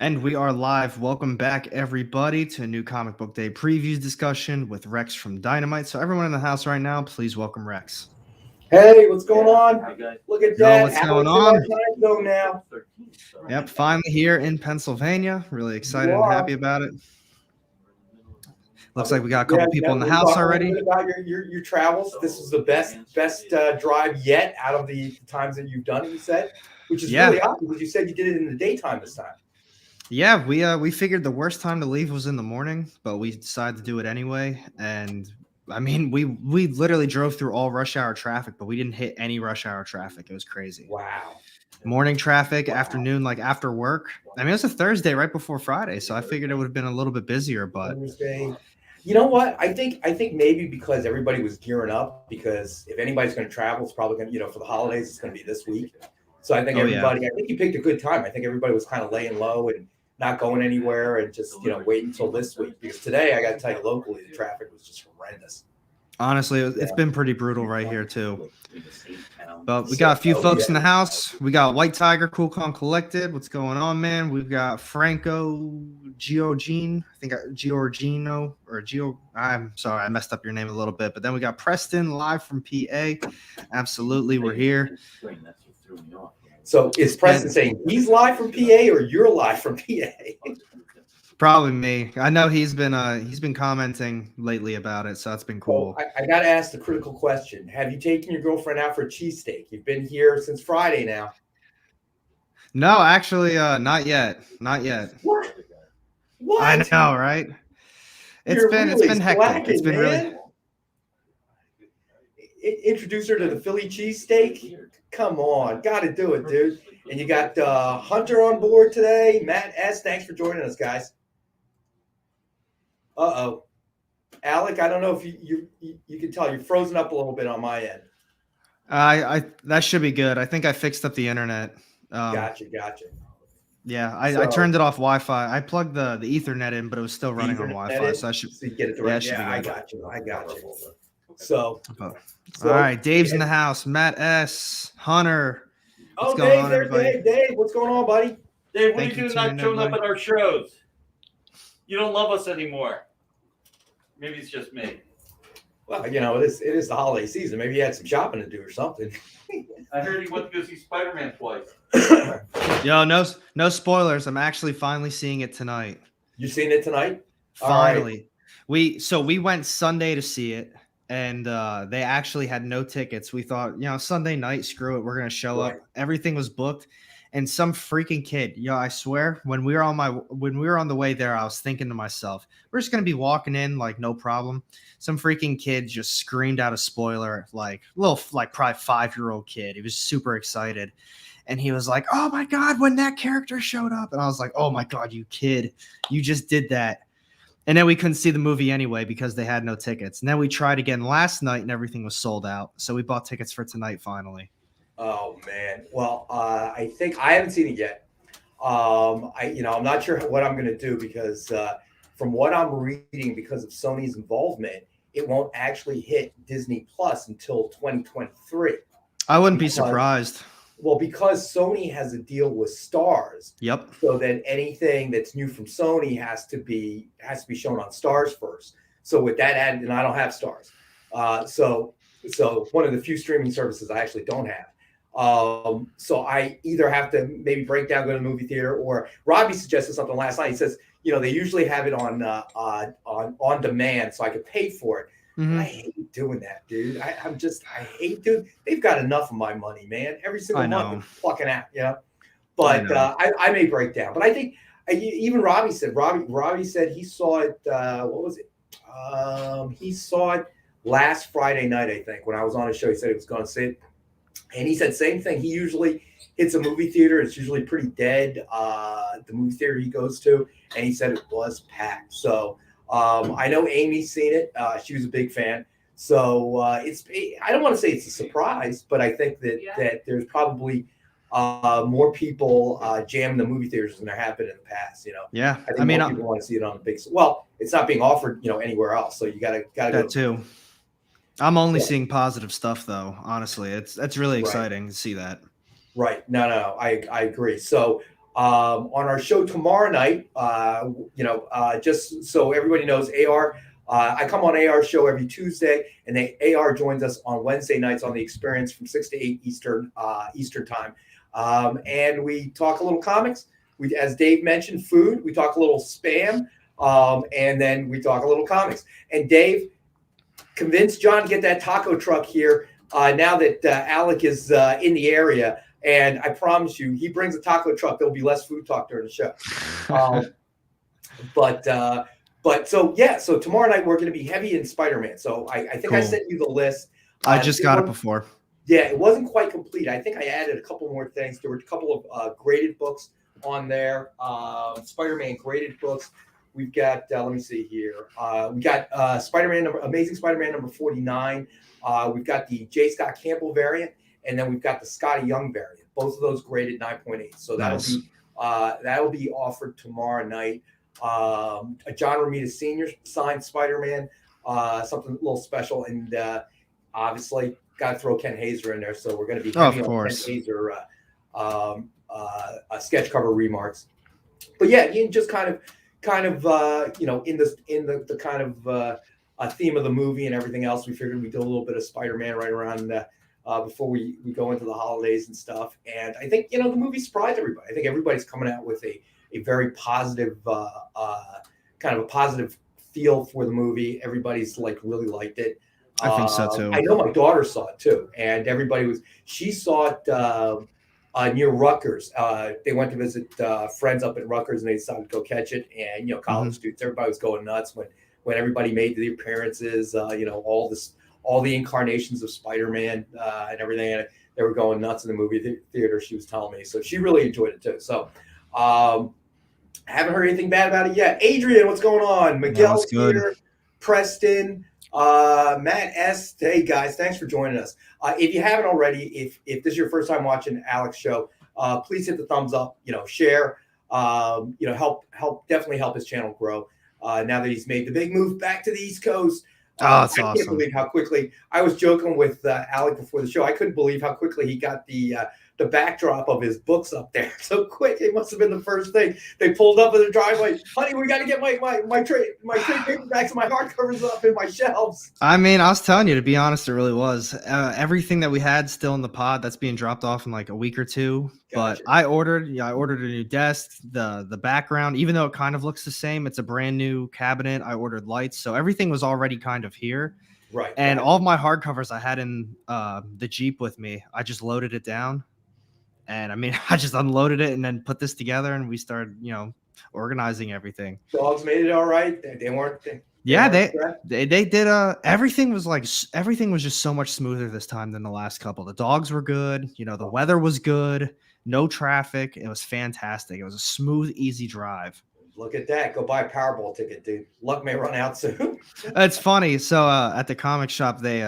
And we are live. Welcome back, everybody, to a new comic book day previews discussion with Rex from Dynamite. So, everyone in the house right now, please welcome Rex. Hey, what's going on? Look at Yo, that. what's going Alex in our on? time zone now. Yep, finally here in Pennsylvania. Really excited You and are. happy about it. Looks like we got a Yeah, couple people in the we'll house talk a little already. bit about your travels. This is the best drive yet out of the times that you've done it, you said, which is Yeah, really odd because you said you did it in the daytime this time. yeah. We figured the worst time to leave was in the morning, but we decided to do it anyway. And I mean, we literally drove through all rush hour traffic, but we didn't hit any rush hour traffic. It was crazy. Wow. Morning traffic, Wow. afternoon, like after work. I mean, it was a Thursday right before Friday, so I figured it would have been a little bit busier, but Thursday. You know what? I think maybe because everybody was gearing up because if anybody's going to travel, it's probably going to, for the holidays, it's going to be this week. So I think oh yeah. I think you picked a good time. I think everybody was kind of laying low and not going anywhere and just, wait until this week. Because today, I got to tell you, locally, the traffic was just horrendous. Honestly, it's Yeah. been pretty brutal right here too. But we got a few folks in the house. We got White Tiger, Cool Con Collected. What's going on, man? We've got Franco Giorgino. I think Giorgino or Gio. I'm sorry, I messed up your name a little bit. But then we got Preston live from PA. Absolutely, we're here. So is Preston saying he's live from PA or you're live from PA? Probably me. I know he's been commenting lately about it, so that's been cool. So I got to ask the critical question: have you taken your girlfriend out for a cheesesteak? You've been here since Friday now. No, actually, not yet. Not yet. What? What? I know, right? It's been hectic. Slacking, It's been man. Introduce her to the Philly cheesesteak. Come on, got to do it, dude. And you got Hunter on board today. Matt S. Thanks for joining us, guys. Uh-oh. Alec, I don't know if you can tell you're frozen up a little bit on my end. I that should be good. I think I fixed up the internet. Gotcha. Yeah, I turned it off Wi-Fi. I plugged the Ethernet in, but it was still running on Wi-Fi. So I should. So you get it the right. Yeah, I got you. So. All right, Dave's in the house. Matt S. Hunter. What's going on, everybody? Dave, what's going on, buddy? Dave, what are you doing not showing up at our shows? You don't love us anymore. Maybe it's just me. Well, it is the holiday season. Maybe you had some shopping to do or something. I heard he went to go see Spider-Man twice. Yo, no spoilers. I'm actually finally seeing it tonight. You seen it tonight? Finally. Right. We went Sunday to see it, and they actually had no tickets. We thought, Sunday night, screw it, we're gonna show up. Everything was booked. And some freaking kid, I swear, when we were on the way there, I was thinking to myself, we're just gonna be walking in like no problem. Some freaking kid just screamed out a spoiler, like little, like probably 5-year-old kid. He was super excited, and he was like, "Oh my god, when that character showed up!" And I was like, "Oh my god, you kid, you just did that!" And then we couldn't see the movie anyway because they had no tickets. And then we tried again last night, and everything was sold out. So we bought tickets for tonight finally. Oh man! Well, I think I haven't seen it yet. I'm not sure what I'm going to do because from what I'm reading, because of Sony's involvement, it won't actually hit Disney Plus until 2023. I wouldn't be surprised. Well, because Sony has a deal with Stars. Yep. So then anything that's new from Sony has to be shown on Stars first. So with that added, and I don't have Stars, so one of the few streaming services I actually don't have. So I either have to maybe break down, go to the movie theater, or Robbie suggested something last night. He says, they usually have it on demand, so I could pay for it. Mm-hmm. I hate doing that, dude. I hate doing. They've got enough of my money, man. Every single month, plucking out, But I may break down. But I think even Robbie said he saw it. What was it? He saw it last Friday night, I think, when I was on his show. He said he was going to see it. And he said same thing. He usually hits a movie theater. It's usually pretty dead, the movie theater he goes to. And he said it was packed. So I know Amy's seen it. She was a big fan. So I don't want to say it's a surprise, but I think that there's probably more people jamming the movie theaters than there have been in the past. Yeah, I mean, more people want to see it on the big. Well, it's not being offered, anywhere else. So you got to that go too. I'm only seeing positive stuff, though. Honestly, that's really exciting to see that. Right. No, I agree. So On our show tomorrow night, just so everybody knows, AR. I come on AR show every Tuesday, and AR joins us on Wednesday nights on the Experience from 6 to 8 Eastern time, and we talk a little comics. We, as Dave mentioned, food. We talk a little spam, and then we talk a little comics. And Dave, convince John to get that taco truck here now that Alec is in the area. And I promise you, he brings a taco truck. There'll be less food talk during the show. So tomorrow night we're going to be heavy in Spider-Man. So I think Cool. I sent you the list. I just got it before. Yeah, it wasn't quite complete. I think I added a couple more things. There were a couple of graded books on there. Spider-Man graded books. We've got, let me see here. We got Amazing Spider-Man number 49. We've got the J. Scott Campbell variant, and then we've got the Scotty Young variant. Both of those graded 9.8. So that'll be offered tomorrow night. John Romita Sr. signed Spider-Man, something a little special, and obviously got to throw Ken Hazer in there. So we're going to be having Ken Hazer sketch cover remarks. But yeah, you just kind of in the kind of theme of the movie and everything else, we figured we'd do a little bit of Spider-Man right around before we go into the holidays and stuff. And I think the movie surprised everybody. I think everybody's coming out with a very positive kind of a positive feel for the movie. Everybody's really liked it. I think so too. I know my daughter saw it too, and she saw it near Rutgers. They went to visit friends up at Rutgers, and they decided to go catch it. And college students, everybody was going nuts when everybody made the appearances. All the incarnations of Spider-Man and everything. And they were going nuts in the movie theater. She was telling me, so she really enjoyed it too. So haven't heard anything bad about it yet. Adrian, what's going on? Miguel's here. Preston. Matt S. Hey guys, thanks for joining us. If you haven't already, if this is your first time watching Alec's show, please hit the thumbs up, share, definitely help his channel grow. Now that he's made the big move back to the East Coast. I can't believe how quickly. I was joking with Alec before the show. I couldn't believe how quickly he got the backdrop of his books up there so quick. It must have been the first thing. They pulled up in the driveway. Honey, we got to get my trade paperbacks and my hardcovers up in my shelves. I mean, I was telling you, to be honest, it really was. Everything that we had still in the pod, that's being dropped off in like a week or two. Gotcha. But I ordered a new desk, the background, even though it kind of looks the same, it's a brand new cabinet. I ordered lights. So everything was already kind of here. Right. And all of my hardcovers I had in the Jeep with me, I just loaded it down. And I mean, I just unloaded it and then put this together, and we started, organizing everything. Dogs made it all right. They weren't. They did. Everything was just so much smoother this time than the last couple. The dogs were good. The weather was good. No traffic. It was fantastic. It was a smooth, easy drive. Look at that. Go buy a Powerball ticket, dude. Luck may run out soon. It's funny. So at the comic shop, they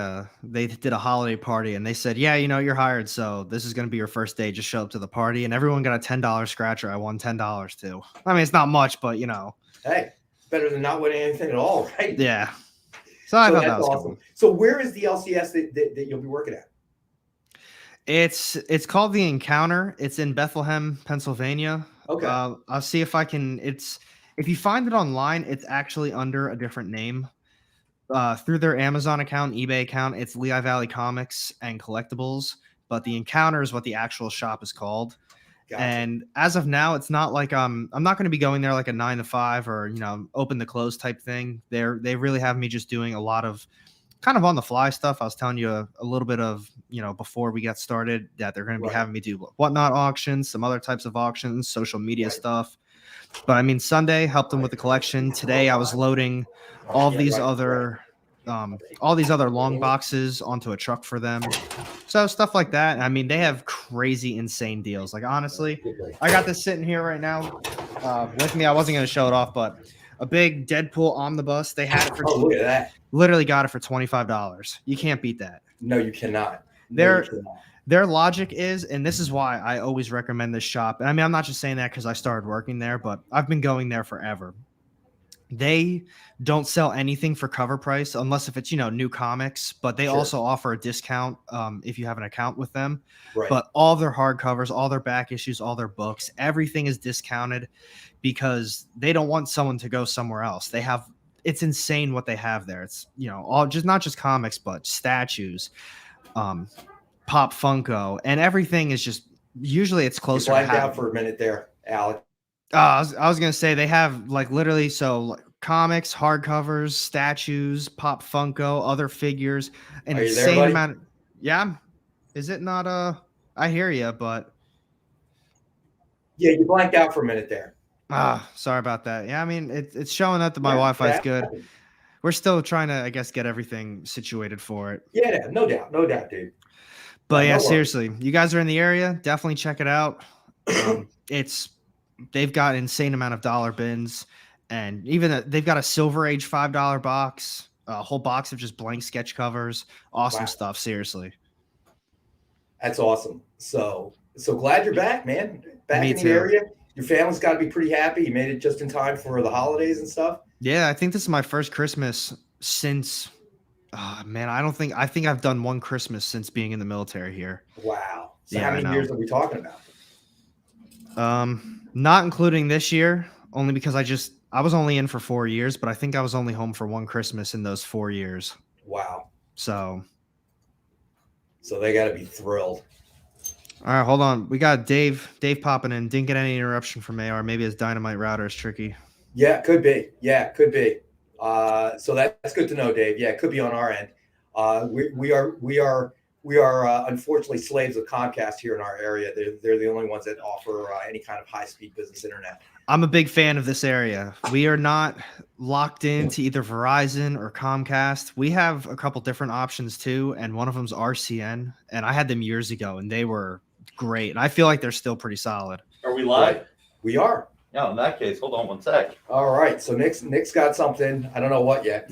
did a holiday party, and they said, yeah, you're hired. So this is going to be your first day. Just show up to the party. And everyone got a $10 scratcher. I won $10 too. I mean, it's not much, but Hey, better than not winning anything at all, right? Yeah. So I thought that was awesome. Cool. So where is the LCS that you'll be working at? It's called The Encounter. It's in Bethlehem, Pennsylvania. Okay. I'll see if I can. If you find it online, it's actually under a different name. Through their Amazon account, eBay account, it's Lehigh Valley Comics and Collectibles. But The Encounter is what the actual shop is called. Gotcha. And as of now, it's not like I'm not going to be going there like a 9 to 5 or open to close type thing. They really have me just doing a lot of kind of on the fly stuff. I was telling you a little bit of, before we got started, that they're going to be having me do whatnot auctions, some other types of auctions, social media stuff. But I mean, Sunday helped them with the collection. Today I was loading all these other long boxes onto a truck for them. So stuff like that. I mean, they have crazy, insane deals. Like, honestly, I got this sitting here right now with me. I wasn't going to show it off, but a big Deadpool omnibus. They had it for look at that. Literally got it for $25. You can't beat that. No, you cannot. Their logic is, and this is why I always recommend this shop. And I mean, I'm not just saying that because I started working there, but I've been going there forever. They don't sell anything for cover price unless if it's, new comics, but they also offer a discount if you have an account with them. Right. But all their hardcovers, all their back issues, all their books, everything is discounted because they don't want someone to go somewhere else. It's insane what they have there. It's, all just not just comics, but statues, Pop Funko, and everything is just usually it's closer. You blanked out for a minute there, Alec. I was gonna say they have literally comics, hardcovers, statues, Pop Funko, other figures, an insane amount. Yeah, is it not? I hear you, but yeah, you blanked out for a minute there. Sorry about that. Yeah, I mean it's showing up that my Wi-Fi is good. We're still trying to, I guess, get everything situated for it. Yeah, no doubt, dude. But yeah, seriously, you guys are in the area, definitely check it out. They've got an insane amount of dollar bins, and even they've got a Silver Age $5 box, a whole box of just blank sketch covers. Awesome stuff, seriously. That's awesome. So glad you're back, man. Back in the area. Your family's got to be pretty happy. You made it just in time for the holidays and stuff. Yeah, I think this is my first Christmas since. I think I've done one Christmas since being in the military here. Wow. So how many years are we talking about? Not including this year, only because I was only in for 4 years, but I think I was only home for one Christmas in those 4 years. Wow. So they got to be thrilled. All right, hold on. We got Dave popping in. Didn't get any interruption from AR. Maybe his Dynamite router is tricky. Yeah, could be. So that's good to know, Dave. Yeah, it could be on our end. We are unfortunately slaves of Comcast here in our area. They're the only ones that offer any kind of high-speed business internet. I'm a big fan of this area. We are not locked into either Verizon or Comcast. We have a couple different options too, and one of them's RCN, and I had them years ago, and they were great. And I feel like they're still pretty solid. Are we live? Right. We are. No, in that case, hold on one sec. All right. So Nick's got something. I don't know what yet.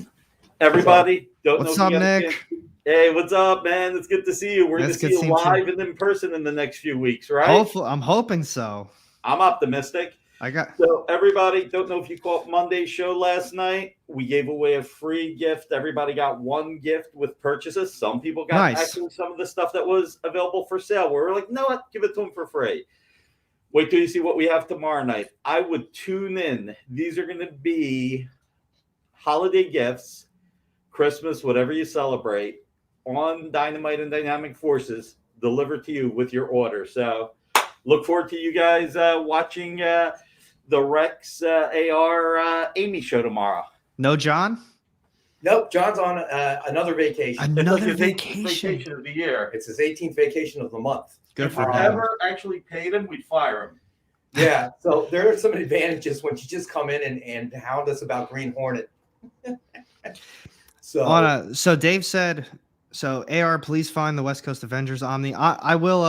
Everybody, what's up, Nick? Hey, what's up, man? It's good to see you. We're going to see you live and in person in the next few weeks, right? Hopefully, I'm hoping so. I'm optimistic. So everybody, don't know if you caught Monday's show last night. We gave away a free gift. Everybody got one gift with purchases. Some people got actually some of the stuff that was available for sale. We're like, no, what? Give it to them for free. Wait till you see what we have tomorrow night. I would tune in. These are going to be holiday gifts, Christmas, whatever you celebrate, on Dynamite and Dynamic Forces, delivered to you with your order. So look forward to you guys watching the Rex AR Amy show tomorrow. No John? Nope, John's on another vacation. Another vacation of the year. It's his 18th vacation of the month. Good for him. If we ever actually paid him, we'd fire him. Yeah, so there are some advantages when you just come in and hound us about Green Hornet. So Dave said, so AR, please find the West Coast Avengers Omni. I will.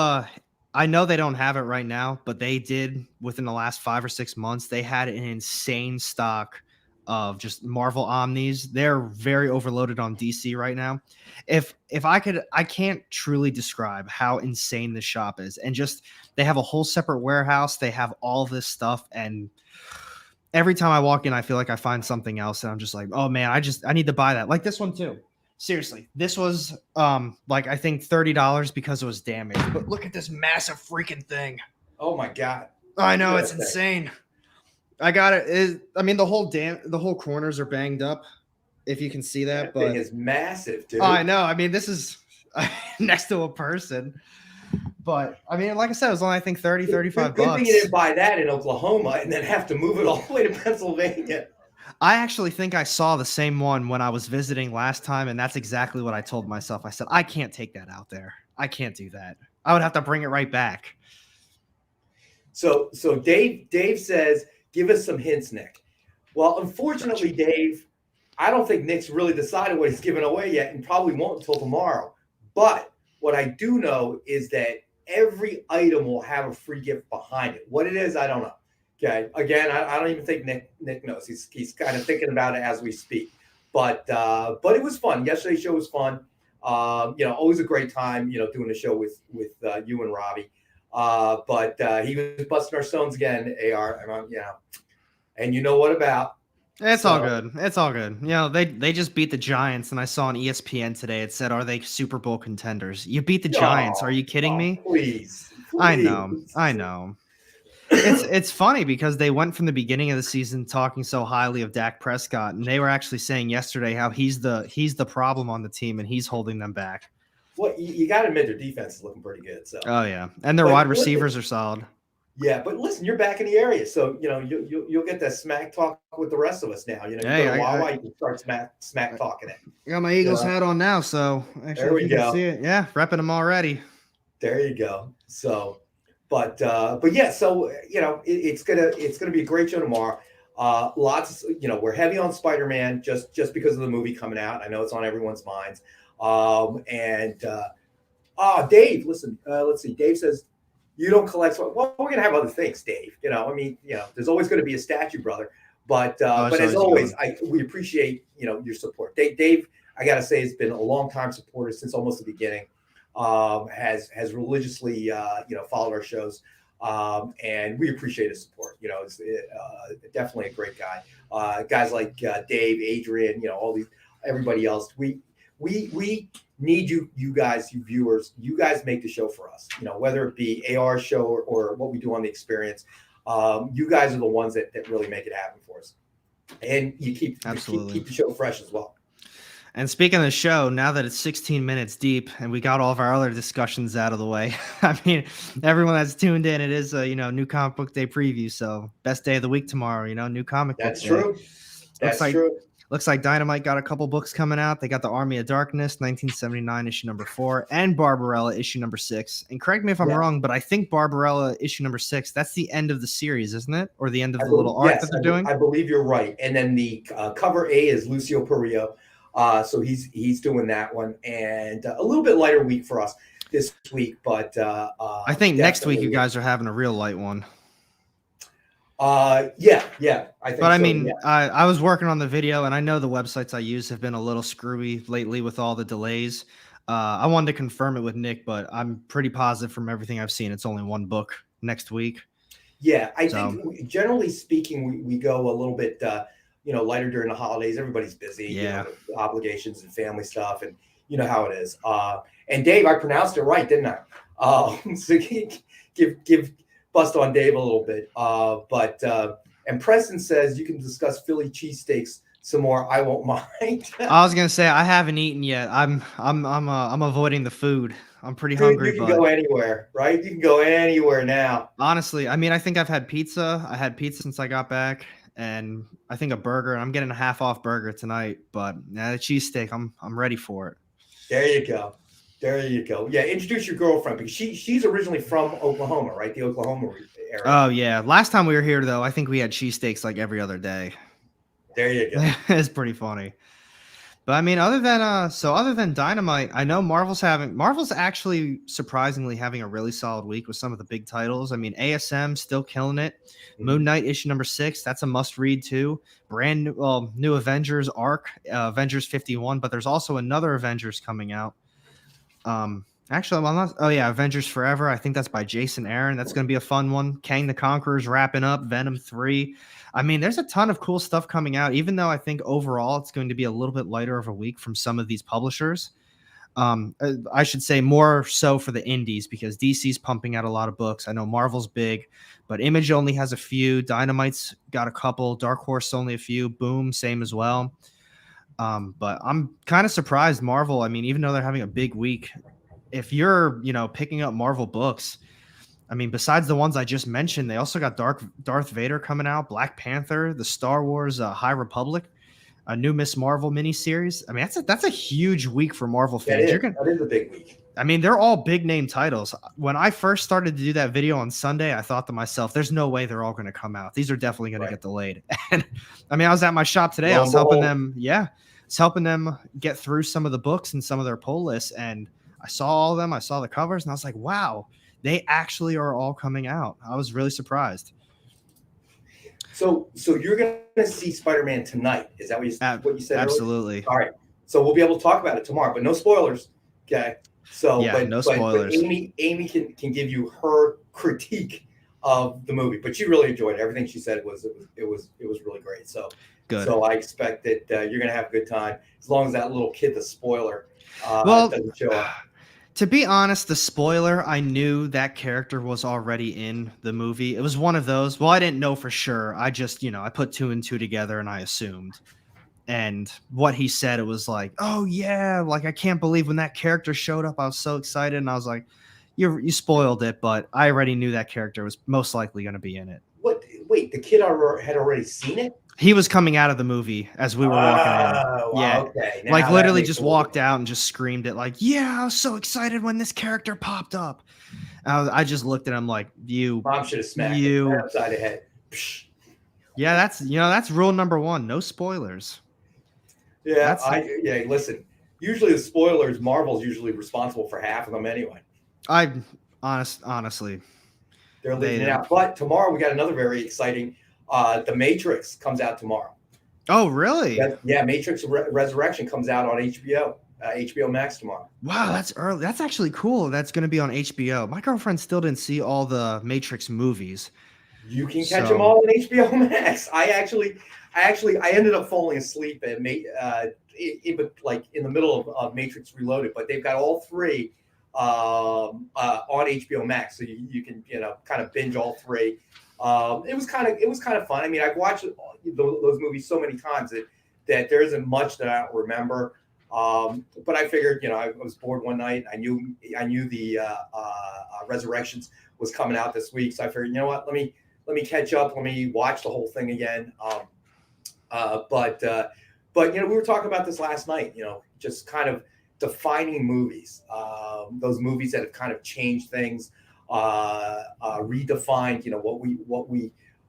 I know they don't have it right now, but they did within the last 5 or 6 months. They had an insane stock of just Marvel Omnis. They're very overloaded on DC right now. If I could, I can't truly describe how insane this shop is. And just, they have a whole separate warehouse. They have all this stuff. And every time I walk in, I feel like I find something else. And I'm just like, oh man, I need to buy that. Like this one too. Seriously, this was I think $30 because it was damaged. But look at this massive freaking thing. Oh my God. I know, it's insane. I got it. I mean, the whole corners are banged up, if you can see that. But thing is massive, dude. Oh, I know. I mean, this is next to a person. But I mean, like I said, it was only I think $35. Good thing you didn't buy that in Oklahoma and then have to move it all the way to Pennsylvania. I actually think I saw the same one when I was visiting last time, and that's exactly what I told myself. I said, I can't take that out there. I can't do that. I would have to bring it right back. So Dave says, give us some hints, Nick. Well, unfortunately, Dave, I don't think Nick's really decided what he's giving away yet and probably won't until tomorrow. But what I do know is that every item will have a free gift behind it. What it is, I don't know. Okay. Again, I don't even think Nick knows. He's kind of thinking about it as we speak. But it was fun. Yesterday's show was fun. Always a great time. Doing the show with you and Robbie. But he was busting our stones again. AR. And you know what about? It's all good. It's all good. You know, they just beat the Giants, and I saw on ESPN today it said, "Are they Super Bowl contenders?" You beat the Giants. Are you kidding me? Please. I know. It's funny because they went from the beginning of the season talking so highly of Dak Prescott, and they were actually saying yesterday how he's the problem on the team and he's holding them back. Well, you got to admit their defense is looking pretty good. So. Oh yeah, and their wide receivers are solid. Yeah, but listen, you're back in the area, so you know you'll get that smack talk with the rest of us now. You know, you go to Wawa, you can start smack talking it. I got my Eagles hat on now, so actually, there we go. See it. Yeah, repping them already. There you go. So, but yeah, so you know, it's gonna be a great show tomorrow. Lots, you know, we're heavy on Spider-Man just because of the movie coming out. I know it's on everyone's minds. Dave, listen, let's see. Dave says, you don't collect. Well, we're gonna have other things, Dave. You know, I mean, you know, there's always going to be a statue, brother. But as always, we appreciate your support. Dave, I gotta say, has been a long time supporter since almost the beginning. Has religiously followed our shows, and we appreciate his support. You know, it's definitely a great guy. Guys like Dave, Adrian, you know, everybody else. We need you guys, you viewers. You guys make the show for us. You know, whether it be AR show or what we do on the experience. You guys are the ones that really make it happen for us, and you keep the show fresh as well. And speaking of the show, now that it's 16 minutes deep and we got all of our other discussions out of the way, I mean, everyone that's tuned in, it is a new comic book day preview. So best day of the week tomorrow, new comic book day. That's true. That's true. Looks like Dynamite got a couple books coming out. They got the Army of Darkness, 1979, issue number 4, and Barbarella, issue number 6. And correct me if I'm wrong, but I think Barbarella, issue number 6, that's the end of the series, isn't it? Or the end of the little arc that they're doing? I believe you're right. And then the cover A is Lucio Perillo. So he's doing that one. And a little bit lighter week for us this week. But I think next week you guys are having a real light one. Yeah, I think. But I mean, I was working on the video, and I know the websites I use have been a little screwy lately with all the delays. I wanted to confirm it with Nick, but I'm pretty positive from everything I've seen, it's only one book next week. Yeah, I think generally speaking, we go a little bit, lighter during the holidays. Everybody's busy, with obligations and family stuff, and you know how it is. And Dave, I pronounced it right, didn't I? So give bust on Dave a little bit. And Preston says you can discuss Philly cheesesteaks some more. I won't mind. I was gonna say I haven't eaten yet. I'm avoiding the food. I'm pretty hungry. You can go anywhere, right? You can go anywhere now. Honestly, I mean, I think I've had pizza. I had pizza since I got back, and I think a burger. I'm getting a half-off burger tonight, but the cheesesteak, I'm ready for it. There you go. Yeah, introduce your girlfriend because she's originally from Oklahoma, right? The Oklahoma area. Oh yeah. Last time we were here though, I think we had cheesesteaks like every other day. There you go. It's pretty funny. But I mean, other than Dynamite, I know Marvel's actually surprisingly having a really solid week with some of the big titles. I mean, ASM still killing it. Moon Knight issue number 6, that's a must read too. Brand new Avengers arc, Avengers 51, but there's also another Avengers coming out. Actually, I'm not. Oh yeah, Avengers Forever. I think that's by Jason Aaron. That's going to be a fun one. Kang the Conqueror's wrapping up. Venom 3. I mean, there's a ton of cool stuff coming out. Even though I think overall it's going to be a little bit lighter of a week from some of these publishers. I should say more so for the indies because DC's pumping out a lot of books. I know Marvel's big, but Image only has a few. Dynamite's got a couple. Dark Horse only a few. Boom, same as well. But I'm kind of surprised Marvel, I mean, even though they're having a big week, if you're, picking up Marvel books, I mean, besides the ones I just mentioned, they also got Darth Vader coming out, Black Panther, the Star Wars High Republic, a new Miss Marvel miniseries. I mean, that's a huge week for Marvel fans. That is a big week. I mean, they're all big name titles. When I first started to do that video on Sunday, I thought to myself, there's no way they're all going to come out. These are definitely going to get delayed. And I mean, I was at my shop today. I was helping them. Yeah. It's helping them get through some of the books and some of their pull lists. And I saw all of them. I saw the covers and I was like, wow, they actually are all coming out. I was really surprised. So you're going to see Spider-Man tonight. Is that what you said? Absolutely. Earlier? All right. So we'll be able to talk about it tomorrow, but no spoilers. Okay. So, yeah, no spoilers. But Amy can give you her critique of the movie, but she really enjoyed it. Everything she said was really great. So Good. So I expect that you're going to have a good time as long as that little kid, the spoiler, doesn't show up. To be honest, the spoiler, I knew that character was already in the movie. It was one of those. Well, I didn't know for sure. I just, I put 2 and 2 together and I assumed. And what he said, it was like, oh yeah, like I can't believe when that character showed up, I was so excited. And I was like, you spoiled it, but I already knew that character was most likely going to be in it. What? Wait, the kid had already seen it? He was coming out of the movie as we were walking in. Yeah. Okay. Like literally just walked out and just screamed it like, yeah, I was so excited when this character popped up. I just looked at him like, Mom should have smacked you upside the head. Yeah, that's rule number 1. No spoilers. Yeah. Listen, usually the spoilers, Marvel's usually responsible for half of them anyway. Honestly. They're leaving it out. But tomorrow we got another very exciting. The Matrix comes out tomorrow. Oh, really? Yeah, Matrix Resurrection comes out on HBO Max tomorrow. Wow, that's early. That's actually cool. That's going to be on HBO. My girlfriend still didn't see all the Matrix movies. You can catch them all on HBO Max. I ended up falling asleep in the middle of Matrix Reloaded, but they've got all 3 on HBO Max, so you can kind of binge all 3. It was kind of fun. I mean, I've watched those movies so many times that there isn't much that I don't remember. But I figured, I was bored one night. I knew the Resurrections was coming out this week, so I figured, you know what, let me catch up. Let me watch the whole thing again. But we were talking about this last night. Just kind of defining movies, those movies that have kind of changed things, redefined,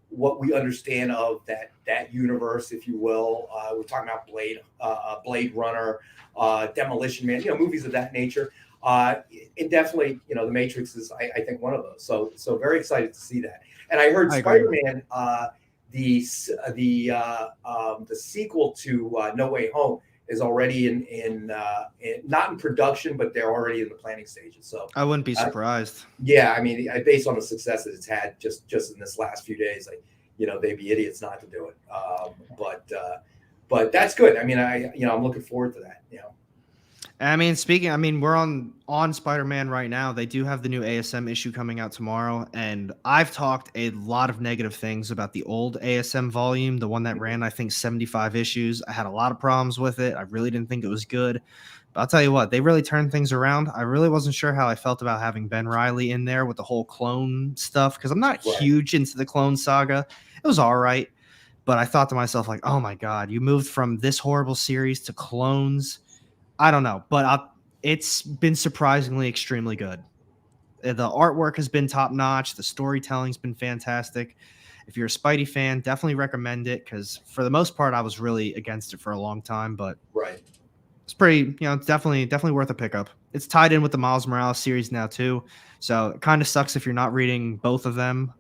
what we understand of that universe, if you will. We're talking about Blade Runner, Demolition Man, movies of that nature. And definitely, The Matrix is, I think, one of those. So very excited to see that. And I heard Spider-Man, the sequel to No Way Home, is already in not in production, but they're already in the planning stages. So I wouldn't be surprised. Yeah, I mean, based on the success that it's had just in this last few days, they'd be idiots not to do it. But that's good. I mean, I'm looking forward to that. I mean, we're on Spider-Man right now. They do have the new ASM issue coming out tomorrow, and I've talked a lot of negative things about the old ASM volume, the one that ran, I think, 75 issues. I had a lot of problems with it. I really didn't think it was good. But I'll tell you what, they really turned things around. I really wasn't sure how I felt about having Ben Reilly in there with the whole clone stuff, because I'm not huge into the clone saga. It was all right, but I thought to myself, like, oh my God, you moved from this horrible series to clones. I don't know, but it's been surprisingly extremely good. The artwork has been top notch. The storytelling's been fantastic. If you're a Spidey fan, definitely recommend it, because for the most part, I was really against it for a long time, but it's pretty, it's definitely worth a pickup. It's tied in with the Miles Morales series now too, so it kind of sucks if you're not reading both of them,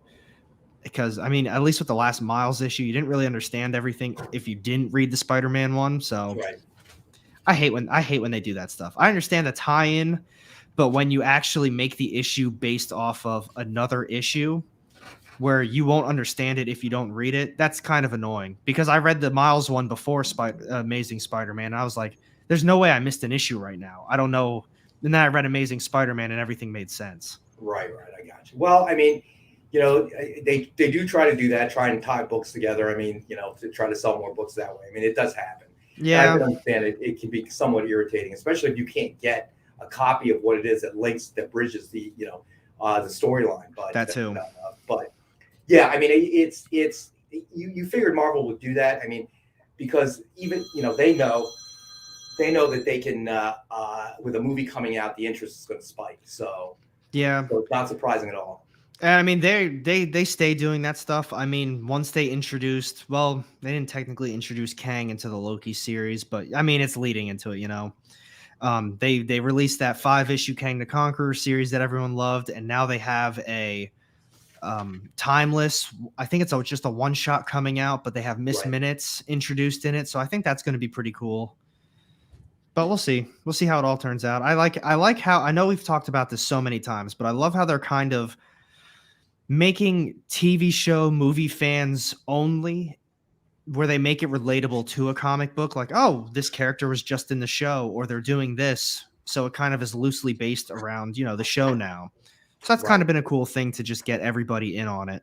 because I mean, at least with the last Miles issue, you didn't really understand everything if you didn't read the Spider-Man one. So I hate when they do that stuff. I understand the tie-in, but when you actually make the issue based off of another issue where you won't understand it if you don't read it, that's kind of annoying, because I read the Miles one before Amazing Spider-Man, and I was like, there's no way I missed an issue right now. I don't know. And then I read Amazing Spider-Man and everything made sense. Right. I got you. Well, I mean, they do try to do that, try and tie books together. I mean, to try to sell more books that way. I mean, it does happen. Yeah, I can understand it. It can be somewhat irritating, especially if you can't get a copy of what it is that bridges the the storyline. But that too. But yeah, I mean, it's you figured Marvel would do that. I mean, because even they know that they can with a movie coming out, the interest is going to spike. So yeah, so it's not surprising at all. I mean, they stay doing that stuff. I mean, once they introduced, well, they didn't technically introduce Kang into the Loki series, but I mean, it's leading into it, They released that 5-issue Kang the Conqueror series that everyone loved, and now they have a timeless, I think it's just a one-shot coming out, but they have Miss Minutes introduced in it, so I think that's going to be pretty cool. But we'll see how it all turns out. I like how, I know we've talked about this so many times, but I love how they're kind of making TV show movie fans only where they make it relatable to a comic book, like, oh, this character was just in the show, or they're doing this, so it kind of is loosely based around, you know, the show now. So that's kind of been a cool thing to just get everybody in on it.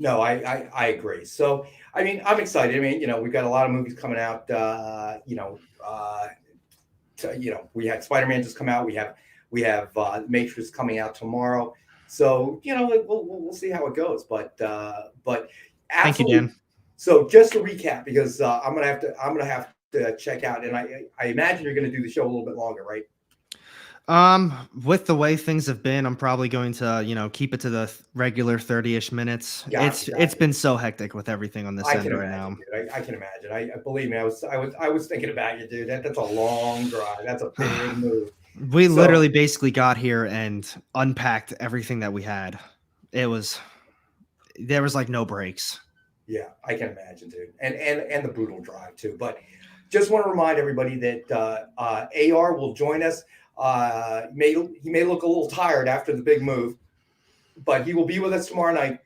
No, I agree. So, I mean, I'm excited. I mean, you know, we've got a lot of movies coming out. We had Spider-Man just come out. We have Matrix coming out tomorrow. So, you know, we'll see how it goes. But absolutely. Thank you, Dan. So, just to recap, because I'm gonna have to check out, and I imagine you're gonna do the show a little bit longer, right? With the way things have been, I'm probably going to, you know, keep it to the regular 30-ish minutes. It's been so hectic with everything on this end right now. Dude, I can imagine. I believe me, I was thinking about you, dude. That's a long drive. That's a big move. We literally basically got here and unpacked everything that we had. There was like no breaks. Yeah, I can imagine, dude. And the brutal drive too. But just want to remind everybody that AR will join us. He may look a little tired after the big move, but he will be with us tomorrow night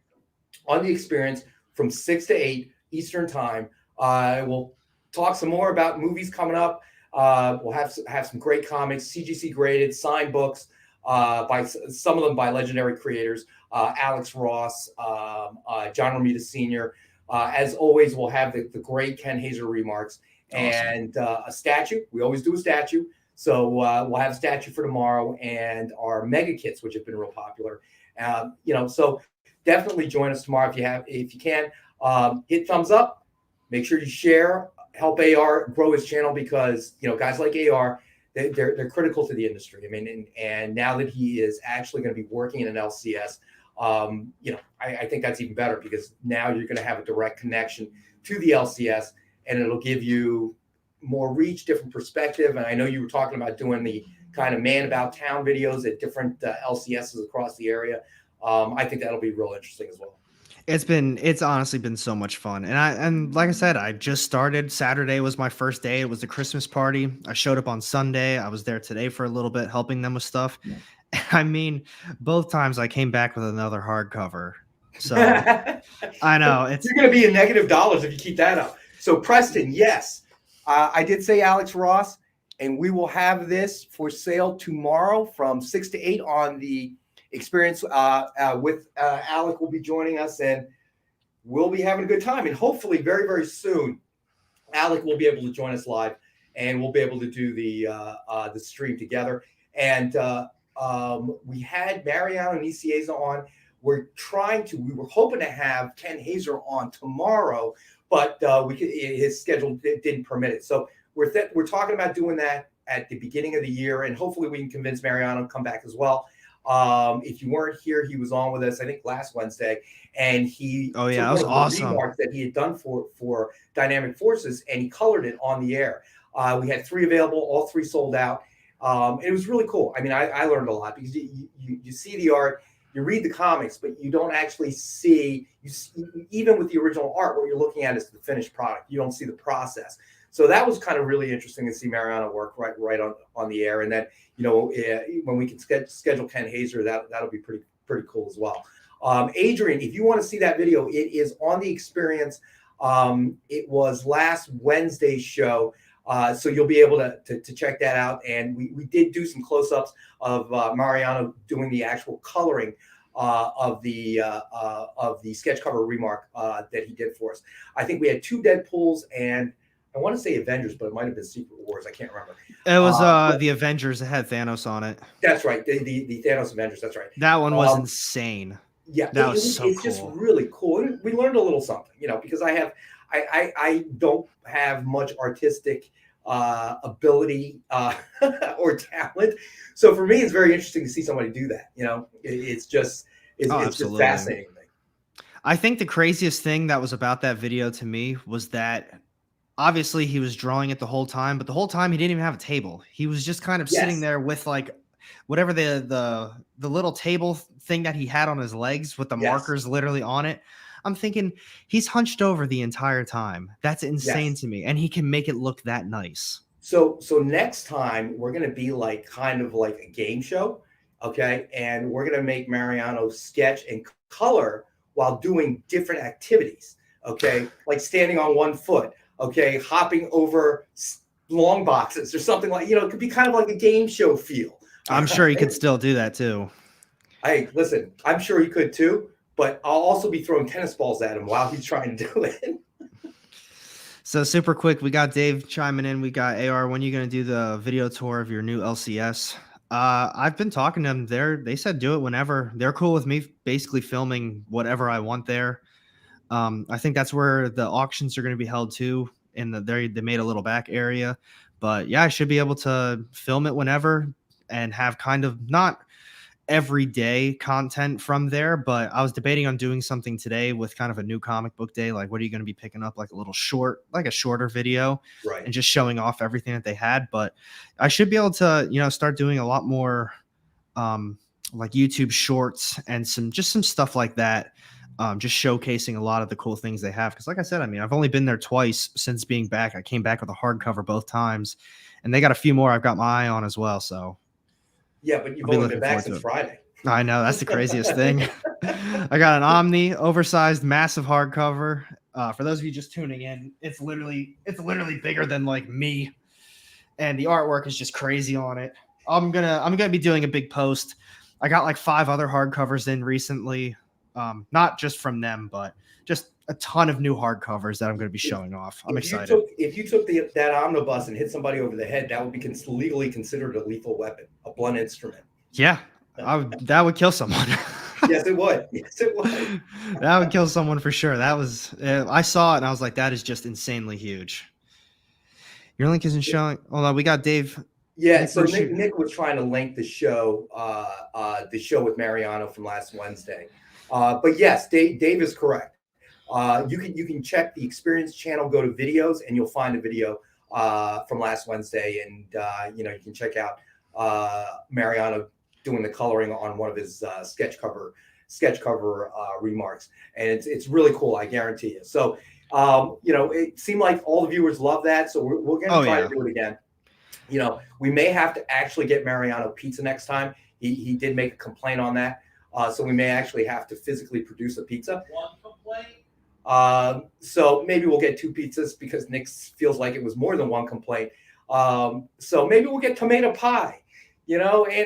on The Experience from 6 to 8 Eastern time. We'll talk some more about movies coming up. We'll have some great comics, CGC graded, signed books by some of them by legendary creators, Alex Ross, John Romita Sr. As always, we'll have the great Ken Hazer remarks. Awesome. And a statue. We always do a statue. So we'll have a statue for tomorrow, and our mega kits, which have been real popular. So definitely join us tomorrow if you can. Hit thumbs up. Make sure you share. Help AR grow his channel, because guys like AR, they're critical to the industry. I mean, and now that he is actually going to be working in an LCS, I think that's even better, because now you're going to have a direct connection to the LCS, and it'll give you more reach, different perspective. And I know you were talking about doing the kind of man about town videos at different LCSs across the area. I think that'll be real interesting as well. It's honestly been so much fun. And like I said, I just started. Saturday was my first day. It was the Christmas party. I showed up on Sunday. I was there today for a little bit, helping them with stuff. Yeah. I mean, both times I came back with another hardcover. So I know you're going to be in negative dollars if you keep that up. So Preston, yes. I did say Alex Ross, and we will have this for sale tomorrow from 6 to 8 on The Experience with Alec will be joining us, and we'll be having a good time. And hopefully very, very soon, Alec will be able to join us live, and we'll be able to do the stream together. And we had Mariano and Nicieza on. We were hoping to have Ken Hazer on tomorrow, but his schedule didn't permit it. So we're talking about doing that at the beginning of the year, and hopefully we can convince Mariano to come back as well. If you weren't here, he was on with us, I think, last Wednesday, and he that was awesome. Remarks that he had done for Dynamic Forces, and he colored it on the air. We had 3 available, all 3 sold out. It was really cool. I mean, I learned a lot, because you see the art. You read the comics, but you don't actually see, even with the original art, what you're looking at is the finished product. You don't see the process. So that was kind of really interesting to see Mariano work right on the air. And then, when we can schedule Ken Hazer, that'll be pretty cool as well. Adrian, if you want to see that video, it is on The Experience. It was last Wednesday's show. So you'll be able to check that out. And we did do some close-ups of Mariano doing the actual coloring of the sketch cover remark that he did for us. I think we had 2 Deadpools, and I want to say Avengers, but it might have been Secret Wars. I can't remember. It was the Avengers that had Thanos on it. That's right. The Thanos Avengers. That's right. That one was insane. Yeah, that was so cool. It's just really cool. And we learned a little something, because I don't have much artistic ability or talent. So for me, it's very interesting to see somebody do that. It's just fascinating. I think the craziest thing that was about that video to me was that obviously he was drawing it the whole time, but the whole time he didn't even have a table. He was just kind of sitting there with like whatever the little table thing that he had on his legs with the markers literally on it. I'm thinking he's hunched over the entire time. That's insane to me. And he can make it look that nice. So next time we're going to be kind of like a game show. Okay. And we're going to make Mariano sketch and color while doing different activities. okay, like standing on one foot, okay, hopping over long boxes or something like, it could be kind of like a game show feel. I'm sure he could still do that too. Hey, listen, I'm sure he could too, but I'll also be throwing tennis balls at him while he's trying to do it. So super quick, we got Dave chiming in. We got AR. When are you going to do the video tour of your new LCS? I've been talking to them. They said do it whenever. They're cool with me basically filming whatever I want there. I think that's where the auctions are going to be held too. They made a little back area, but yeah, I should be able to film it whenever and have kind of not everyday content from there, but I was debating on doing something today with kind of a new comic book day. Like, what are you going to be picking up? Like a shorter video, right, and just showing off everything that they had. But I should be able to, start doing a lot more like YouTube shorts and some stuff like that. Just showcasing a lot of the cool things they have. Cause like I said, I mean, I've only been there twice since being back. I came back with a hardcover both times, and they got a few more I've got my eye on as well. So yeah, but you've only been back since Friday. I know, that's the craziest thing. I got an Omni oversized massive hardcover. For those of you just tuning in, it's literally bigger than like me, and the artwork is just crazy on it. I'm gonna be doing a big post. I got like 5 other hardcovers in recently, not just from them, but just a ton of new hardcovers that I'm going to be showing off. I'm excited. If you took that omnibus and hit somebody over the head, that would be legally considered a lethal weapon, a blunt instrument. Yeah, that would kill someone. Yes, it would. Yes, it would. That would kill someone for sure. That was I saw it and I was like, that is just insanely huge. Your link isn't showing. Hold on, we got Dave. Yeah, so Nick was trying to link the show with Mariano from last Wednesday. But yes, Dave is correct. You can check the Experience channel, go to videos, and you'll find a video from last Wednesday, and you can check out Mariano doing the coloring on one of his sketch cover remarks, and it's really cool. I guarantee you. So it seemed like all the viewers love that, so we're going to try to do it again. We may have to actually get Mariano pizza next time. He did make a complaint on that, so we may actually have to physically produce a pizza. One complaint. So maybe we'll get 2 pizzas because Nick feels like it was more than one complaint. So maybe we'll get tomato pie, and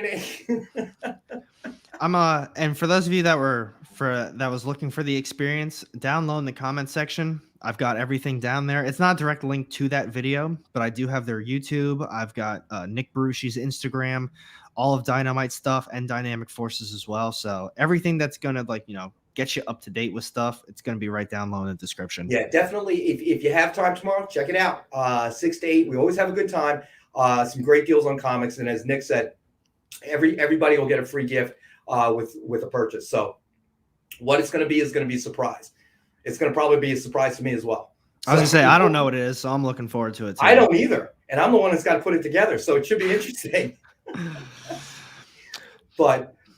and for those of you that was looking for the Experience, down low in the comment section, I've got everything down there. It's not a direct link to that video, but I do have their YouTube. I've got Nick Barushi's Instagram, all of Dynamite stuff, and Dynamic Forces as well. So everything that's gonna get you up to date with stuff, it's going to be right down low in the description. Yeah, definitely. If you have time tomorrow, check it out. 6 to 8. We always have a good time. Some great deals on comics. And as Nick said, everybody will get a free gift with a purchase. So what it's going to be is going to be a surprise. It's going to probably be a surprise to me as well. I was going to say, I don't know what it is, so I'm looking forward to it too. I don't either. And I'm the one that's got to put it together. So it should be interesting.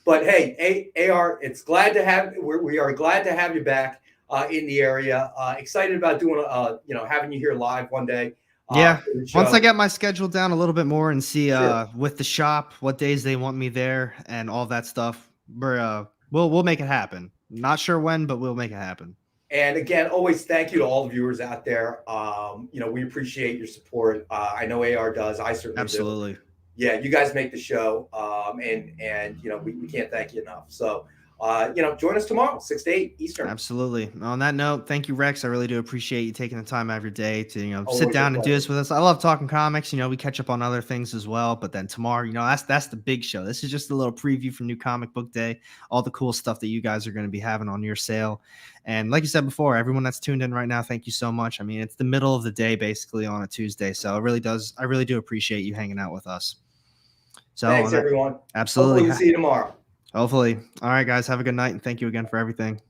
But hey, AR, we are glad to have you back in the area. Excited about doing having you here live one day. Yeah, once I get my schedule down a little bit more and see with the shop what days they want me there and all that stuff, we'll make it happen. Not sure when, but we'll make it happen. And again, always thank you to all the viewers out there. We appreciate your support. I know AR does. I certainly absolutely do. Yeah, you guys make the show, and we can't thank you enough. So, join us tomorrow, 6 to 8 Eastern. Absolutely. On that note, thank you, Rex. I really do appreciate you taking the time out of your day to sit down and do this with us. I love talking comics. We catch up on other things as well. But then tomorrow, that's the big show. This is just a little preview for New Comic Book Day. All the cool stuff that you guys are going to be having on your sale. And like you said before, everyone that's tuned in right now, thank you so much. I mean, it's the middle of the day basically on a Tuesday, so I really do appreciate you hanging out with us. So thanks, everyone. Absolutely. Hopefully we'll see you tomorrow. Hopefully. All right, guys. Have a good night, and thank you again for everything.